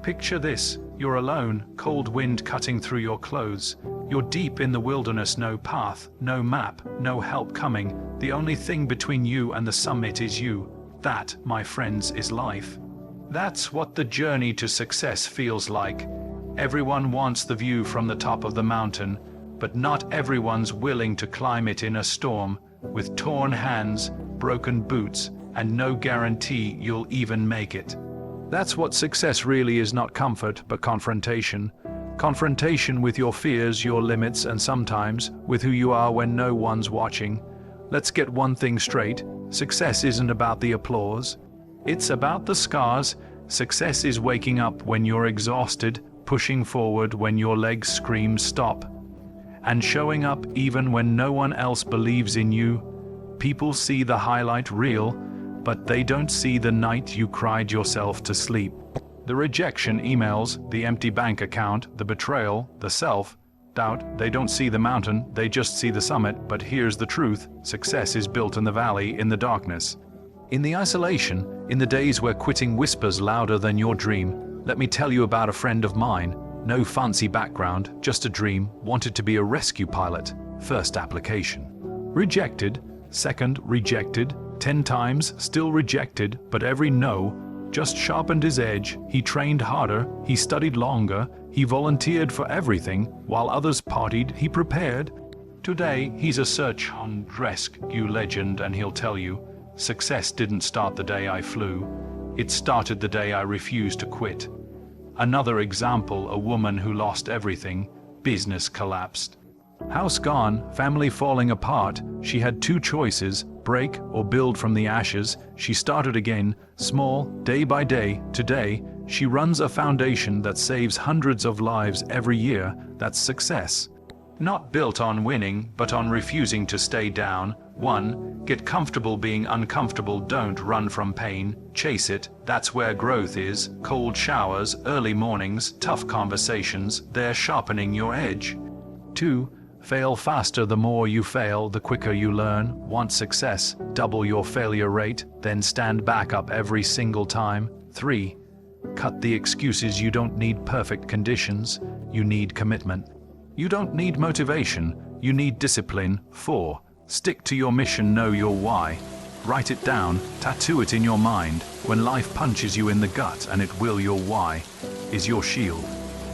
Picture this, you're alone, cold wind cutting through your clothes. You're deep in the wilderness, no path, no map, no help coming. The only thing between you and the summit is you. That, my friends, is life. That's what the journey to success feels like. Everyone wants the view from the top of the mountain, but not everyone's willing to climb it in a storm, with torn hands, broken boots, and no guarantee you'll even make it. That's what success really is, not comfort, but confrontation. Confrontation with your fears, your limits, and sometimes with who you are when no one's watching. Let's get one thing straight. Success isn't about the applause. It's about the scars. Success is waking up when you're exhausted, pushing forward when your legs scream stop, and showing up even when no one else believes in you. People see the highlight reel, but they don't see the night you cried yourself to sleep. The rejection emails, the empty bank account, the betrayal, the self-doubt. They don't see the mountain, they just see the summit. But here's the truth: success is built in the valley, in the darkness, in the isolation, in the days where quitting whispers louder than your dream. Let me tell you about a friend of mine. No fancy background, just a dream. Wanted to be a rescue pilot. First application rejected, second rejected, 10 times still rejected, but every no just sharpened his edge. He trained harder, he studied longer, he volunteered for everything. While others partied, he prepared. Today, he's a search and rescue legend, and he'll tell you, success didn't start the day I flew. It started the day I refused to quit. Another example, a woman who lost everything. Business collapsed. House gone, family falling apart. She had two choices: break or build from the ashes. She started again, small, day by day. Today, she runs a foundation that saves hundreds of lives every year. That's success. Not built on winning, but on refusing to stay down. 1. Get comfortable being uncomfortable. Don't run from pain, chase it. That's where growth is. Cold showers, early mornings, tough conversations, they're sharpening your edge. 2. Fail faster. The more you fail, the quicker you learn. Want success? Double your failure rate, then stand back up every single time. 3. Cut the excuses. You don't need perfect conditions. You need commitment. You don't need motivation. You need discipline. 4. Stick to your mission. Know your why. Write it down. Tattoo it in your mind. When life punches you in the gut, and it will, your why is your shield.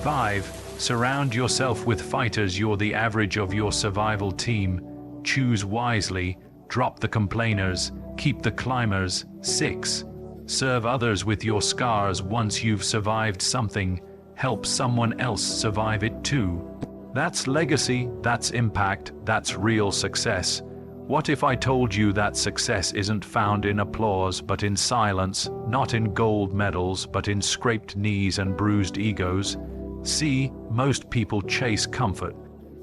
5. Surround yourself with fighters. You're the average of your survival team. Choose wisely. Drop the complainers. Keep the climbers. 6. Serve others with your scars. Once you've survived something, help someone else survive it too. That's legacy, that's impact, that's real success. What if I told you that success isn't found in applause, but in silence, not in gold medals, but in scraped knees and bruised egos? See, most people chase comfort.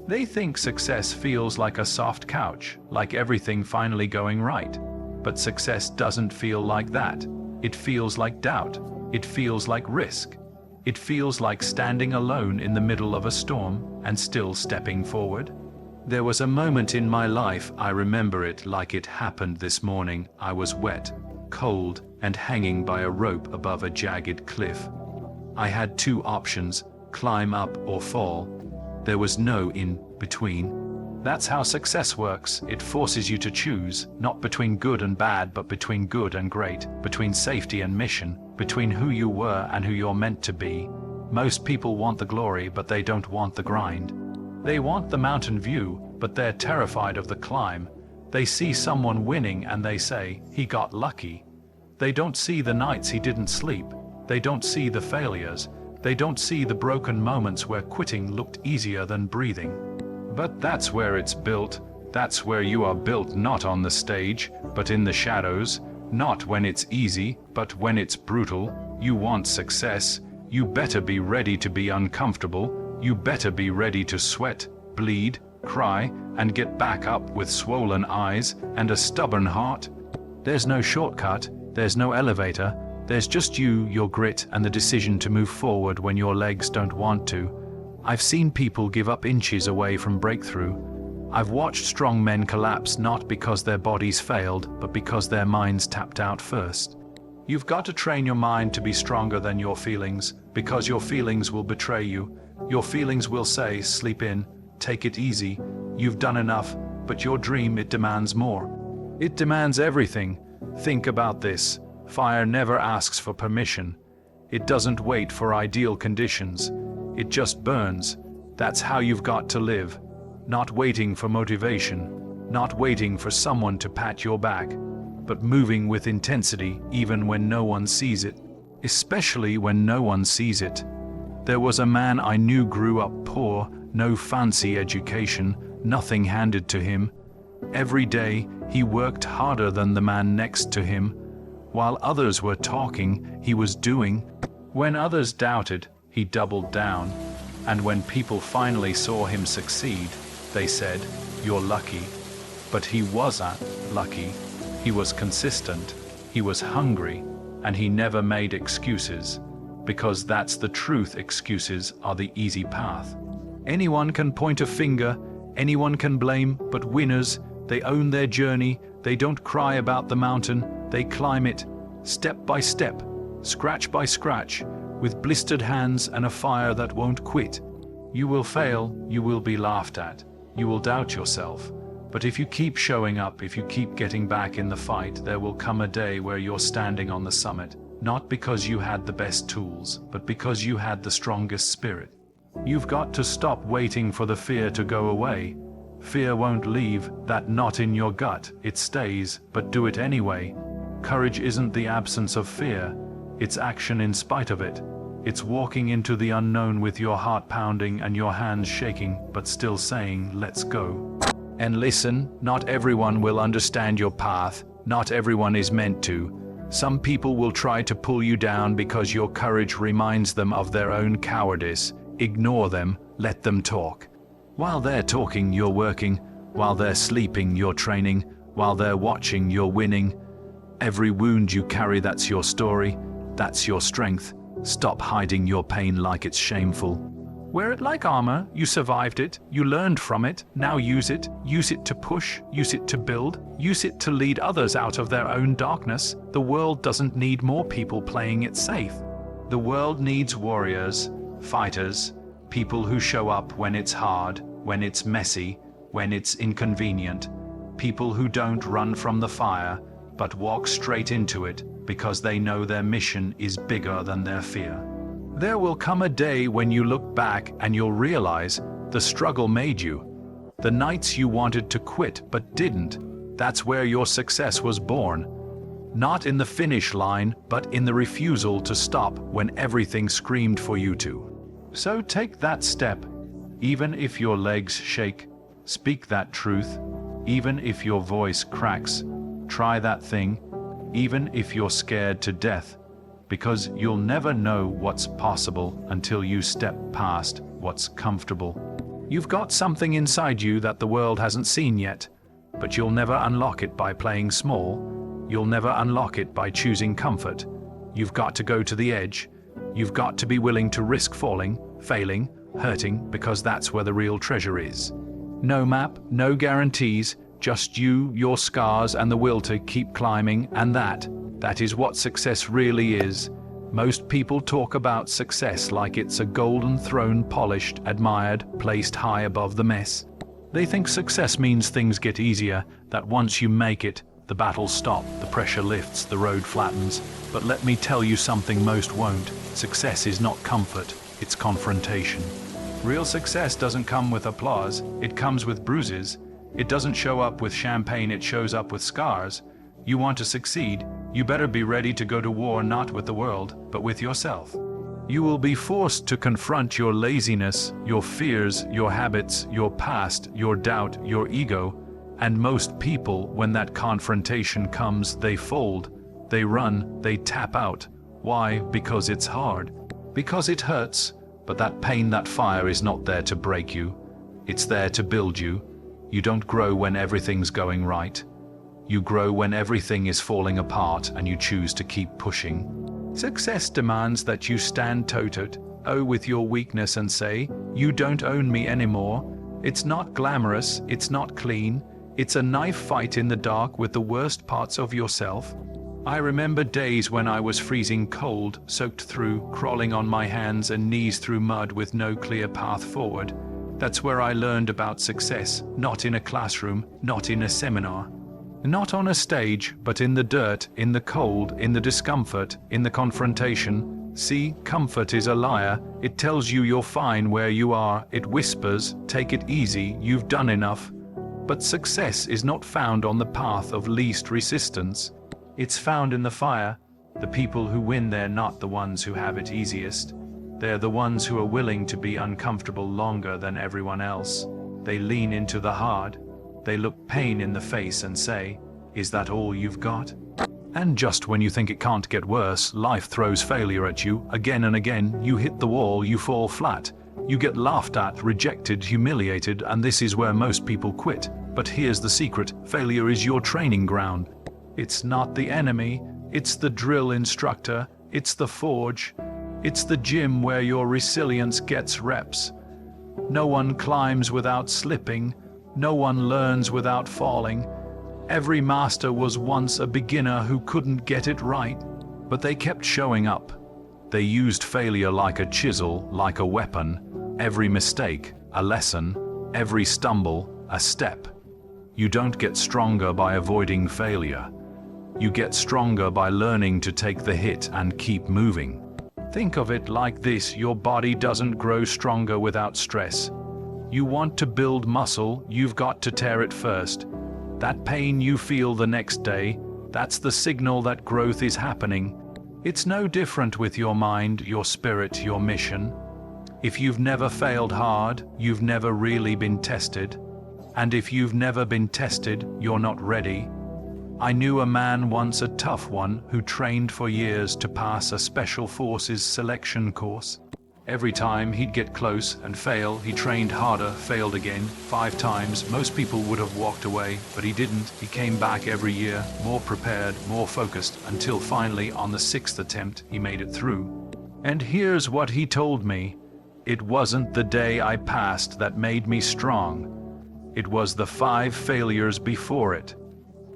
They think success feels like a soft couch, like everything finally going right. But success doesn't feel like that. It feels like doubt. It feels like risk. It feels like standing alone in the middle of a storm and still stepping forward. There was a moment in my life, I remember it like it happened this morning. I was wet, cold, and hanging by a rope above a jagged cliff. I had two options: climb up or fall. There was no in between. That's how success works. It forces you to choose, not between good and bad, but between good and great, between safety and mission, between who you were and who you're meant to be. Most people want the glory, but they don't want the grind. They want the mountain view, but they're terrified of the climb. They see someone winning and they say, he got lucky. They don't see the nights he didn't sleep. They don't see the failures. They don't see the broken moments where quitting looked easier than breathing. But that's where it's built. That's where you are built, not on the stage, but in the shadows. Not when it's easy, but when it's brutal. You want success. You better be ready to be uncomfortable. You better be ready to sweat, bleed, cry, and get back up with swollen eyes and a stubborn heart. There's no shortcut. There's no elevator. There's just you, your grit, and the decision to move forward when your legs don't want to. I've seen people give up inches away from breakthrough. I've watched strong men collapse not because their bodies failed, but because their minds tapped out first. You've got to train your mind to be stronger than your feelings, because your feelings will betray you. Your feelings will say, sleep in, take it easy, you've done enough, but your dream, it demands more. It demands everything. Think about this. Fire never asks for permission. It doesn't wait for ideal conditions. It just burns. That's how you've got to live. Not waiting for motivation, not waiting for someone to pat your back, but moving with intensity even when no one sees it, especially when no one sees it. There was a man I knew grew up poor, no fancy education, nothing handed to him. Every day he worked harder than the man next to him. While others were talking, he was doing. When others doubted, he doubled down. And when people finally saw him succeed, they said, "You're lucky." But he wasn't lucky. He was consistent, he was hungry, and he never made excuses. Because that's the truth, excuses are the easy path. Anyone can point a finger, anyone can blame, but winners, they own their journey, they don't cry about the mountain, they climb it, step by step, scratch by scratch, with blistered hands and a fire that won't quit. You will fail, you will be laughed at, you will doubt yourself. But if you keep showing up, if you keep getting back in the fight, there will come a day where you're standing on the summit, not because you had the best tools, but because you had the strongest spirit. You've got to stop waiting for the fear to go away. Fear won't leave that knot in your gut, it stays, but do it anyway. Courage isn't the absence of fear, it's action in spite of it. It's walking into the unknown with your heart pounding and your hands shaking, but still saying, let's go. And listen, not everyone will understand your path, not everyone is meant to. Some people will try to pull you down because your courage reminds them of their own cowardice. Ignore them, let them talk. While they're talking, you're working. While they're sleeping, you're training. While they're watching, you're winning. Every wound you carry, that's your story. That's your strength. Stop hiding your pain like it's shameful. Wear it like armor. You survived it. You learned from it. Now use it. Use it to push. Use it to build. Use it to lead others out of their own darkness. The world doesn't need more people playing it safe. The world needs warriors, fighters, people who show up when it's hard, when it's messy, when it's inconvenient. People who don't run from the fire, but walk straight into it because they know their mission is bigger than their fear. There will come a day when you look back and you'll realize the struggle made you. The nights you wanted to quit but didn't, that's where your success was born. Not in the finish line, but in the refusal to stop when everything screamed for you to. So take that step, even if your legs shake. Speak that truth, even if your voice cracks. Try that thing, even if you're scared to death. Because you'll never know what's possible until you step past what's comfortable. You've got something inside you that the world hasn't seen yet, but you'll never unlock it by playing small. You'll never unlock it by choosing comfort. You've got to go to the edge. You've got to be willing to risk falling, failing, hurting, because that's where the real treasure is. No map, no guarantees, just you, your scars, and the will to keep climbing, and that is what success really is. Most people talk about success like it's a golden throne, polished, admired, placed high above the mess. They think success means things get easier, that once you make it, the battles stop, the pressure lifts, the road flattens. But let me tell you something most won't. Success is not comfort, it's confrontation. Real success doesn't come with applause, it comes with bruises. It doesn't show up with champagne, it shows up with scars. You want to succeed, you better be ready to go to war not with the world, but with yourself. You will be forced to confront your laziness, your fears, your habits, your past, your doubt, your ego. And most people, when that confrontation comes, they fold, they run, they tap out. Why? Because it's hard. Because it hurts. But that pain, that fire is not there to break you. It's there to build you. You don't grow when everything's going right. You grow when everything is falling apart and you choose to keep pushing. Success demands that you stand toe-to-toe with your weakness and say, you don't own me anymore. It's not glamorous, it's not clean. It's a knife fight in the dark with the worst parts of yourself. I remember days when I was freezing cold, soaked through, crawling on my hands and knees through mud with no clear path forward. That's where I learned about success, not in a classroom, not in a seminar. Not on a stage, but in the dirt, in the cold, in the discomfort, in the confrontation. See, comfort is a liar. It tells you you're fine where you are. It whispers, take it easy, you've done enough. But success is not found on the path of least resistance. It's found in the fire. The people who win, they're not the ones who have it easiest. They're the ones who are willing to be uncomfortable longer than everyone else. They lean into the hard. They look pain in the face and say, is that all you've got? And just when you think it can't get worse, life throws failure at you again and again. You hit the wall, you fall flat. You get laughed at, rejected, humiliated, and this is where most people quit. But here's the secret: failure is your training ground. It's not the enemy, it's the drill instructor, it's the forge, it's the gym where your resilience gets reps. No one climbs without slipping, no one learns without falling. Every master was once a beginner who couldn't get it right, but they kept showing up. They used failure like a chisel, like a weapon. Every mistake, a lesson. Every stumble, a step. You don't get stronger by avoiding failure. You get stronger by learning to take the hit and keep moving. Think of it like this: your body doesn't grow stronger without stress. You want to build muscle, you've got to tear it first. That pain you feel the next day, that's the signal that growth is happening. It's no different with your mind, your spirit, your mission. If you've never failed hard, you've never really been tested. And if you've never been tested, you're not ready. I knew a man once, a tough one, who trained for years to pass a special forces selection course. Every time he'd get close and fail, he trained harder, failed again, 5 times. Most people would have walked away, but he didn't. He came back every year, more prepared, more focused, until finally, on the 6th attempt, he made it through. And here's what he told me: it wasn't the day I passed that made me strong. It was the 5 failures before it.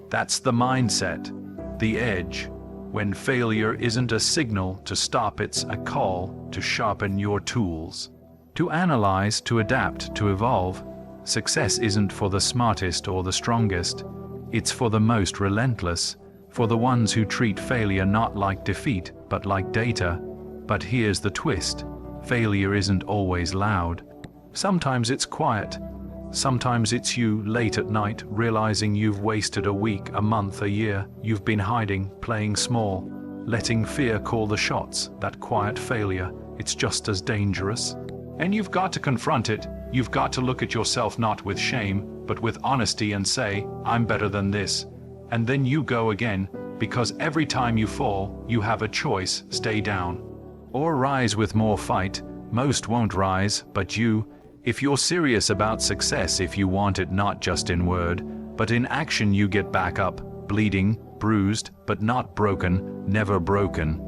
That's the mindset, the edge. When failure isn't a signal to stop, it's a call to sharpen your tools. To analyze, to adapt, to evolve. Success isn't for the smartest or the strongest. It's for the most relentless, for the ones who treat failure not like defeat, but like data. But here's the twist: failure isn't always loud. Sometimes it's quiet. Sometimes it's you, late at night, realizing you've wasted a week, a month, a year. You've been hiding, playing small, letting fear call the shots. That quiet failure, it's just as dangerous. And you've got to confront it. You've got to look at yourself not with shame, but with honesty and say, I'm better than this. And then you go again, because every time you fall, you have a choice: stay down or rise with more fight. Most won't rise, but you. If you're serious about success, if you want it not just in word, but in action, you get back up, bleeding, bruised, but not broken, never broken.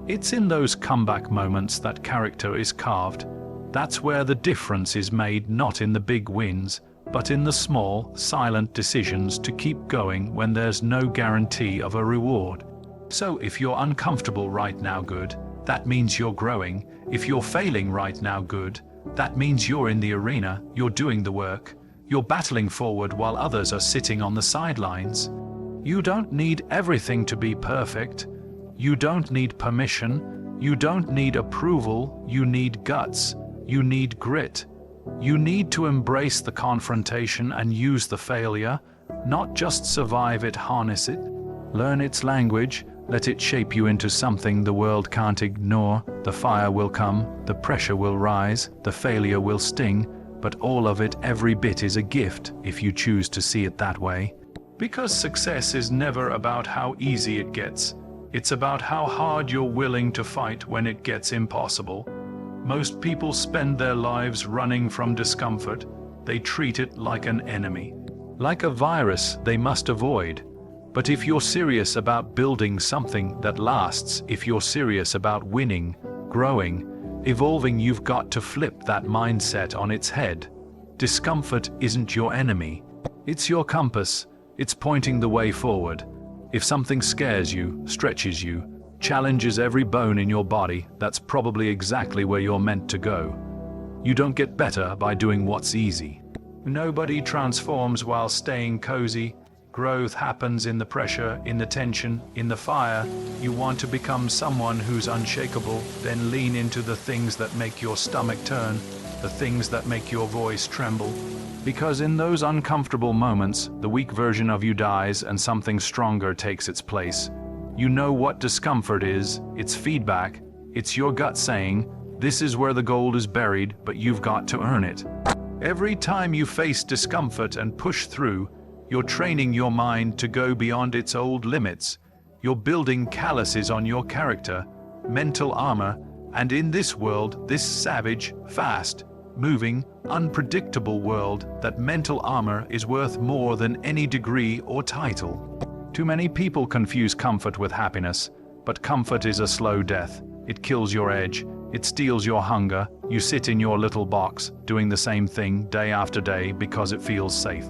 It's in those comeback moments that character is carved. That's where the difference is made, not in the big wins, but in the small, silent decisions to keep going when there's no guarantee of a reward. So if you're uncomfortable right now, good. That means you're growing. If you're failing right now, good. That means you're in the arena, you're doing the work, you're battling forward while others are sitting on the sidelines. You don't need everything to be perfect. You don't need permission. You don't need approval. You need guts. You need grit. You need to embrace the confrontation and use the failure, not just survive it, harness it, learn its language. Let it shape you into something the world can't ignore. The fire will come, the pressure will rise, the failure will sting, but all of it, every bit, is a gift if you choose to see it that way. Because success is never about how easy it gets. It's about how hard you're willing to fight when it gets impossible. Most people spend their lives running from discomfort. They treat it like an enemy, like a virus they must avoid. But if you're serious about building something that lasts, if you're serious about winning, growing, evolving, you've got to flip that mindset on its head. Discomfort isn't your enemy. It's your compass. It's pointing the way forward. If something scares you, stretches you, challenges every bone in your body, that's probably exactly where you're meant to go. You don't get better by doing what's easy. Nobody transforms while staying cozy. Growth happens in the pressure, in the tension, in the fire. You want to become someone who's unshakable, then lean into the things that make your stomach turn, the things that make your voice tremble. Because in those uncomfortable moments, the weak version of you dies and something stronger takes its place. You know what discomfort is, it's feedback, it's your gut saying, this is where the gold is buried, but you've got to earn it. Every time you face discomfort and push through, you're training your mind to go beyond its old limits. You're building calluses on your character, mental armor, and in this world, this savage, fast, moving, unpredictable world, that mental armor is worth more than any degree or title. Too many people confuse comfort with happiness, but comfort is a slow death. It kills your edge, it steals your hunger. You sit in your little box, doing the same thing day after day because it feels safe.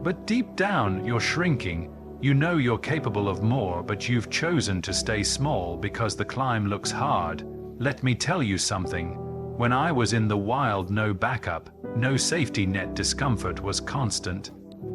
But deep down, you're shrinking. You know you're capable of more, but you've chosen to stay small because the climb looks hard. Let me tell you something. When I was in the wild, no backup, no safety net, discomfort was constant.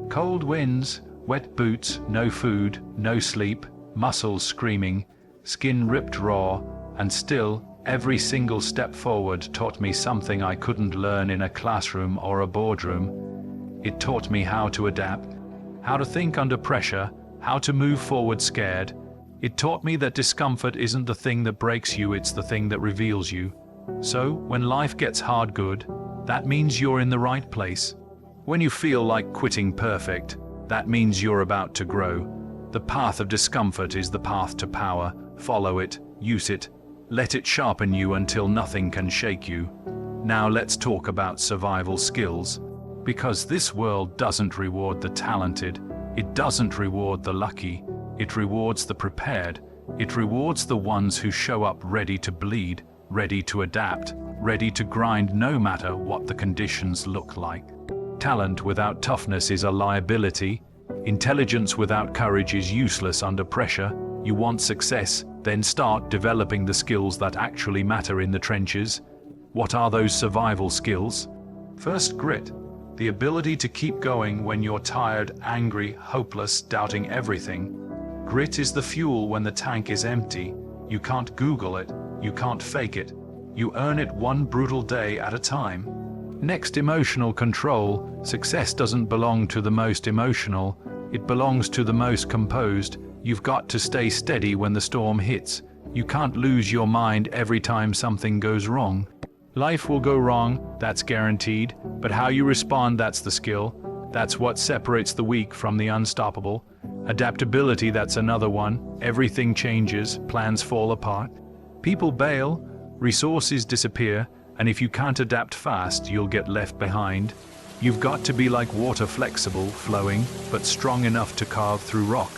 Cold winds, wet boots, no food, no sleep, muscles screaming, skin ripped raw, and still, every single step forward taught me something I couldn't learn in a classroom or a boardroom. It taught me how to adapt, how to think under pressure, how to move forward scared. It taught me that discomfort isn't the thing that breaks you, it's the thing that reveals you. So, when life gets hard good, that means you're in the right place. When you feel like quitting perfect, that means you're about to grow. The path of discomfort is the path to power. Follow it, use it, let it sharpen you until nothing can shake you. Now let's talk about survival skills. Because this world doesn't reward the talented, it doesn't reward the lucky, it rewards the prepared, it rewards the ones who show up ready to bleed, ready to adapt, ready to grind no matter what the conditions look like. Talent without toughness is a liability. Intelligence without courage is useless under pressure. You want success, then start developing the skills that actually matter in the trenches. What are those survival skills? First, grit. The ability to keep going when you're tired, angry, hopeless, doubting everything. Grit is the fuel when the tank is empty. You can't Google it, you can't fake it. You earn it one brutal day at a time. Next, emotional control. Success doesn't belong to the most emotional, it belongs to the most composed. You've got to stay steady when the storm hits. You can't lose your mind every time something goes wrong. Life will go wrong, that's guaranteed, but how you respond, that's the skill. That's what separates the weak from the unstoppable. Adaptability, that's another one. Everything changes, plans fall apart. People bail, resources disappear, and if you can't adapt fast, you'll get left behind. You've got to be like water, flexible, flowing, but strong enough to carve through rock.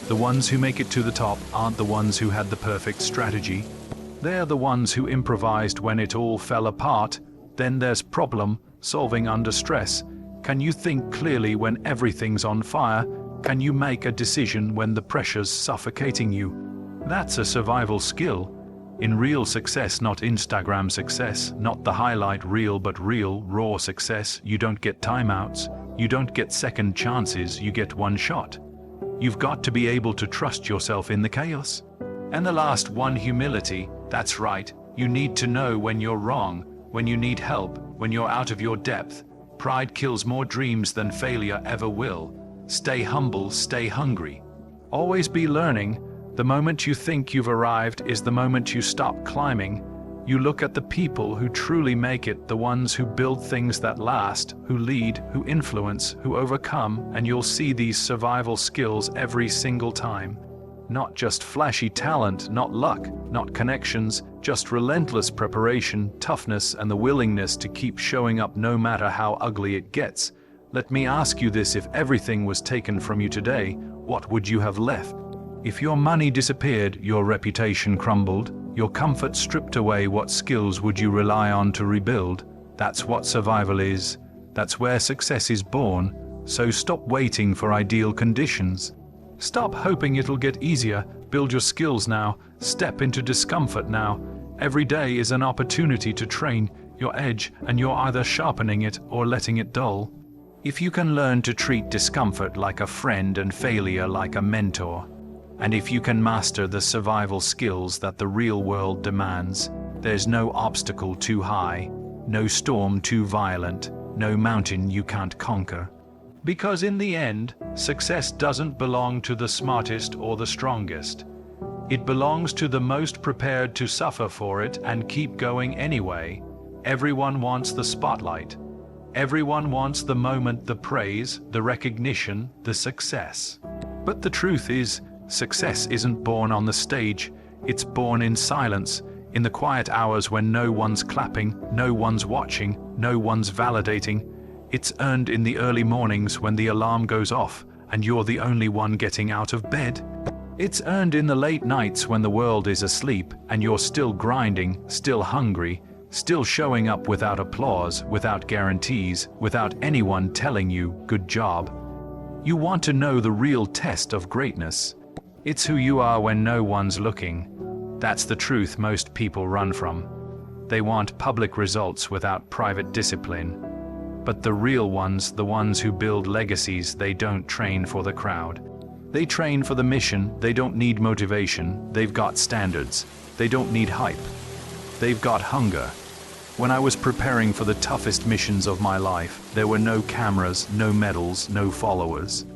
The ones who make it to the top aren't the ones who had the perfect strategy. They're the ones who improvised when it all fell apart. Then there's problem solving under stress. Can you think clearly when everything's on fire? Can you make a decision when the pressure's suffocating you? That's a survival skill. In real success, not Instagram success, not the highlight reel, but real, raw success. You don't get timeouts. You don't get second chances. You get one shot. You've got to be able to trust yourself in the chaos. And the last one, humility. That's right. You need to know when you're wrong, when you need help, when you're out of your depth. Pride kills more dreams than failure ever will. Stay humble, stay hungry. Always be learning. The moment you think you've arrived is the moment you stop climbing. You look at the people who truly make it, the ones who build things that last, who lead, who influence, who overcome, and you'll see these survival skills every single time. Not just flashy talent, not luck, not connections, just relentless preparation, toughness, and the willingness to keep showing up no matter how ugly it gets. Let me ask you this: if everything was taken from you today, what would you have left? If your money disappeared, your reputation crumbled, your comfort stripped away, what skills would you rely on to rebuild? That's what survival is. That's where success is born. So stop waiting for ideal conditions. Stop hoping it'll get easier. Build your skills now. Step into discomfort now. Every day is an opportunity to train your edge, and you're either sharpening it or letting it dull. If you can learn to treat discomfort like a friend and failure like a mentor, and if you can master the survival skills that the real world demands, there's no obstacle too high, no storm too violent, no mountain you can't conquer. Because in the end, success doesn't belong to the smartest or the strongest. It belongs to the most prepared to suffer for it and keep going anyway. Everyone wants the spotlight. Everyone wants the moment, the praise, the recognition, the success. But the truth is, success isn't born on the stage. It's born in silence, in the quiet hours when no one's clapping, no one's watching, no one's validating. It's earned in the early mornings when the alarm goes off and you're the only one getting out of bed. It's earned in the late nights when the world is asleep and you're still grinding, still hungry, still showing up without applause, without guarantees, without anyone telling you, good job. You want to know the real test of greatness. It's who you are when no one's looking. That's the truth most people run from. They want public results without private discipline. But the real ones, the ones who build legacies, they don't train for the crowd. They train for the mission. They don't need motivation. They've got standards. They don't need hype. They've got hunger. When I was preparing for the toughest missions of my life, there were no cameras, no medals, no followers.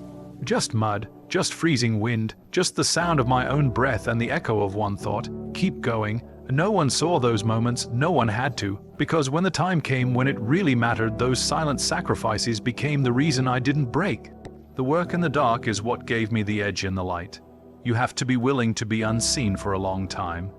Just mud, just freezing wind, just the sound of my own breath and the echo of one thought, keep going. No one saw those moments, no one had to, because when the time came when it really mattered, those silent sacrifices became the reason I didn't break. The work in the dark is what gave me the edge in the light. You have to be willing to be unseen for a long time.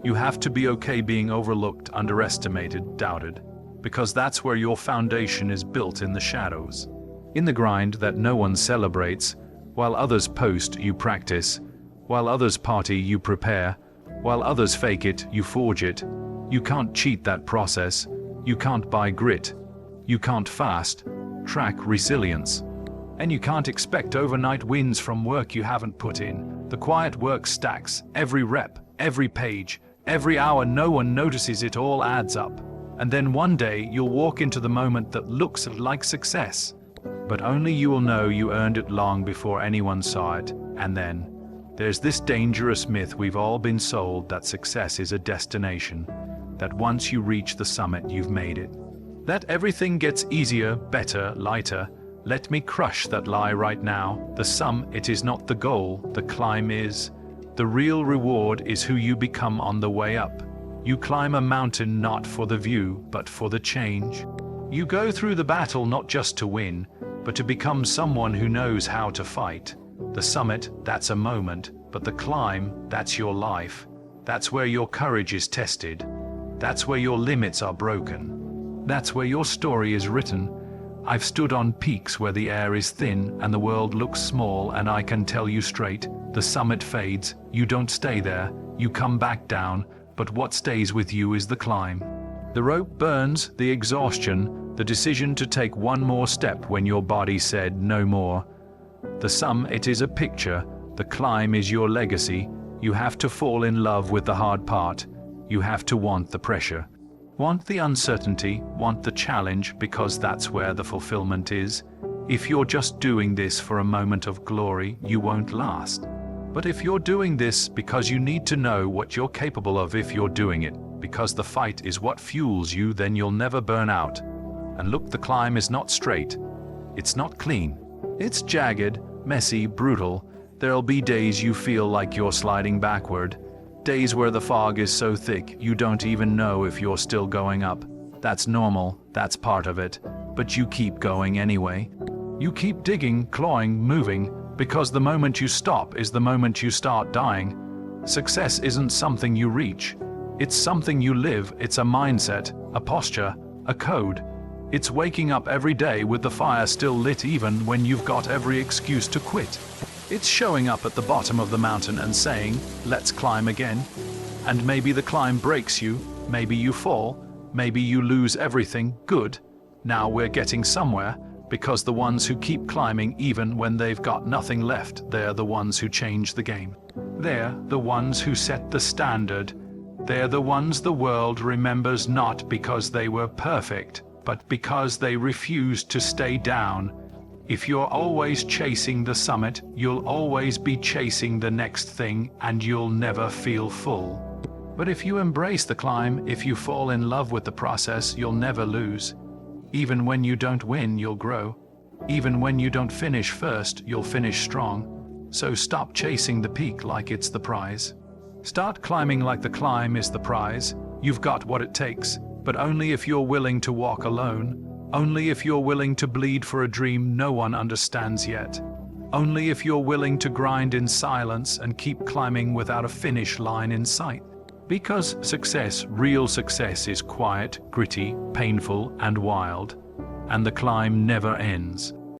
You have to be okay being overlooked, underestimated, doubted, because that's where your foundation is built, in the shadows. In the grind that no one celebrates, while others post, you practice. While others party, you prepare. While others fake it, you forge it. You can't cheat that process. You can't buy grit. You can't fast track resilience. And you can't expect overnight wins from work you haven't put in. The quiet work stacks. Every rep, every page, every hour no one notices, it all adds up. And then one day you'll walk into the moment that looks like success. But only you will know you earned it long before anyone saw it. And then there's this dangerous myth we've all been sold, that success is a destination, that once you reach the summit you've made it, that everything gets easier, better, lighter. Let me crush that lie right now. The summit is not the goal, the climb is. The real reward is who you become on the way up. You climb a mountain not for the view, but for the change. You go through the battle not just to win, but to become someone who knows how to fight. The summit, that's a moment, but the climb, that's your life. That's where your courage is tested. That's where your limits are broken. That's where your story is written. I've stood on peaks where the air is thin and the world looks small, and I can tell you straight, the summit fades. You don't stay there, you come back down, but what stays with you is the climb. The rope burns, the exhaustion, the decision to take one more step when your body said no more. The summit is a picture, the climb is your legacy. You have to fall in love with the hard part. You have to want the pressure. Want the uncertainty, want the challenge, because that's where the fulfillment is. If you're just doing this for a moment of glory, you won't last. But if you're doing this because you need to know what you're capable of, if you're doing it because the fight is what fuels you, then you'll never burn out. And look, the climb is not straight. It's not clean. It's jagged, messy, brutal. There'll be days you feel like you're sliding backward. Days where the fog is so thick you don't even know if you're still going up. That's normal, that's part of it. But you keep going anyway. You keep digging, clawing, moving, because the moment you stop is the moment you start dying. Success isn't something you reach. It's something you live. It's a mindset, a posture, a code. It's waking up every day with the fire still lit even when you've got every excuse to quit. It's showing up at the bottom of the mountain and saying, let's climb again. And maybe the climb breaks you, maybe you fall, maybe you lose everything. Good. Now we're getting somewhere, because the ones who keep climbing even when they've got nothing left, they're the ones who change the game. They're the ones who set the standard. They're the ones the world remembers not because they were perfect, but because they refused to stay down. If you're always chasing the summit, you'll always be chasing the next thing, and you'll never feel full. But if you embrace the climb, if you fall in love with the process, you'll never lose. Even when you don't win, you'll grow. Even when you don't finish first, you'll finish strong. So stop chasing the peak like it's the prize. Start climbing like the climb is the prize. You've got what it takes, but only if you're willing to walk alone. Only if you're willing to bleed for a dream no one understands yet. Only if you're willing to grind in silence and keep climbing without a finish line in sight. Because success, real success, is quiet, gritty, painful, and wild. And the climb never ends.